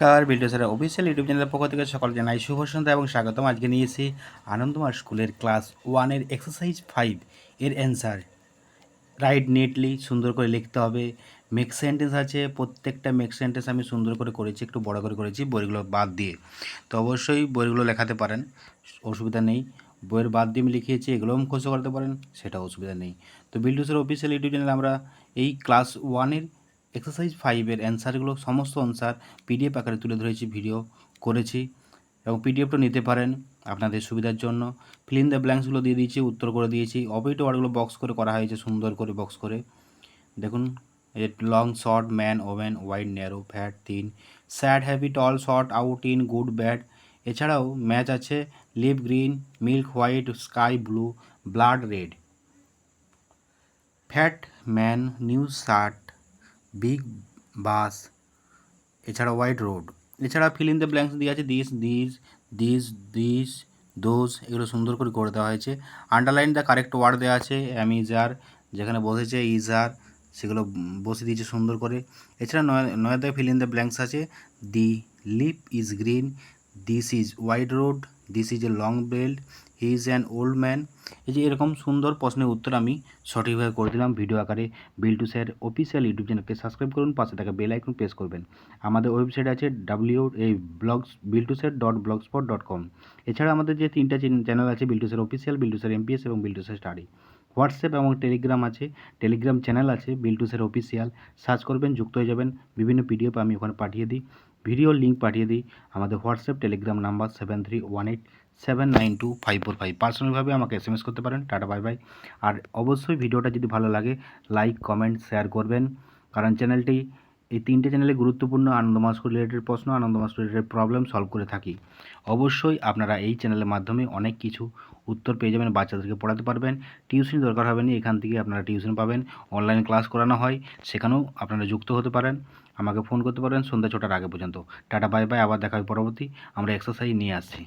নমস্কার, বিল্ডু স্যারের official YouTube চ্যানেলের পক্ষ থেকে সকল জানাই শুভ সন্ধ্যা এবং স্বাগতম। আজকে নিয়েছি আনন্দমার স্কুলের ক্লাস 1-এর এক্সারসাইজ 5 এর অ্যান্সার। রাইট নিটলি, সুন্দর করে লিখতে হবে। মেক সেন্টেন্স আছে, প্রত্যেকটা মেক সেন্টেন্স আমি সুন্দর করে করেছি, একটু বড় করে করেছি বইগুলো বাদ দিয়ে। তো অবশ্যই বইগুলো লেখাতে পারেন, অসুবিধা নেই। বইয়ের বাদ দিয়ে আমি লিখিয়েছি, এগুলোও মুখস্থ করতে পারেন, সেটা অসুবিধা নেই। তো বিল্ডু স্যারের অফিসিয়াল ইউটিউব চ্যানেলে আমরা এই ক্লাস 1-এর এক্সারসাইজ 5-এর অ্যান্সারগুলো, সমস্ত অ্যান্সার পিডিএফ আকারে তুলে ধরেছি, ভিডিও করেছি এবং পিডিএফটা নিতে পারেন আপনাদের সুবিধার জন্য। ফিল ইন দ্য ব্ল্যাঙ্কসগুলো দিয়ে দিয়েছি, উত্তর করে দিয়েছি। অবৈধ ওয়ার্ডগুলো বক্স করে করা হয়েছে, সুন্দর করে বক্স করে। দেখুন, long, short, man, women, wide, narrow, fat, thin, sad, happy, tall, short, out, in, good, bad. এছাড়াও ম্যাচ আছে leaf green, milk white, sky blue, blood red, fat man, new shirt, big bus, এছাড়া white road. এছাড়া fill in the blanks দিয়ে আছে this, those, এগুলো সুন্দর করে দেওয়া হয়েছে। আন্ডারলাইন দ্য কারেক্ট ওয়ার্ড দেওয়া আছে। অ্যাম, ইজ, আর, যেখানে বসেছে ইজ, আর, সেগুলো বসে দিয়েছে সুন্দর করে। এছাড়া নয় the fill in the blanks আছে। The leaf is green, this is wide road, this is a long belt, he is an old man. এই যে এরকম সুন্দর প্রশ্নের উত্তর আমি সঠিকভাবে করে দিলাম ভিডিও আকারে। বিল্টু স্যার অফিসিয়াল ইউটিউব চ্যানেলকে সাবস্ক্রাইব করুন, পাশে থাকা বেল আইকন প্রেস করবেন। আমাদের ওয়েবসাইট আছে biltusar.blogspot.com। এছাড়া আমাদের যে 3টা চ্যানেল আছে, Biltu sir official, Biltu sir amps এবং বিল্টু স্যার স্টাডি। হোয়াটসঅ্যাপ এবং টেলিগ্রাম আছে, টেলিগ্রাম চ্যানেল আছে বিল্টু স্যার অফিসিয়াল। সার্চ করবেন, যুক্ত হয়ে যাবেন। বিভিন্ন পিডিএফ আমি ওখানে পাঠিয়ে দিই, ভিডিওর লিঙ্ক পাঠিয়ে দিই। আমাদের হোয়াটসঅ্যাপ টেলিগ্রাম নাম্বার 7318792545। পার্সোনালভাবে আমাকে SMS করতে পারেন। Tata, bye bye. আর অবশ্যই ভিডিওটা যদি ভালো লাগে লাইক, কমেন্ট, শেয়ার করবেন, কারণ চ্যানেলটি, এই 3টে চ্যানেলে গুরুত্বপূর্ণ আনন্দমা স্কুল রিলেটেড প্রশ্ন, আনন্দমা স্কুল রিলেটেড প্রবলেম সলভ করে থাকি। অবশ্যই আপনারা এই চ্যানেলের মাধ্যমে অনেক কিছু উত্তর পেয়ে যাবেন, বাচ্চাদেরকে পড়াতে পারবেন। টিউশন দরকার হবে না, এখান থেকে আপনারা টিউশন পাবেন। অনলাইন ক্লাস করানো হয়, সেখানেও আপনারা যুক্ত হতে পারেন। আমাকে ফোন করতে পারেন সন্ধ্যা 6টার আগে পর্যন্ত। Tata, bye bye. আবার দেখা হবে পরবর্তী, আমরা এক্সারসাইজ নিয়ে আসছি।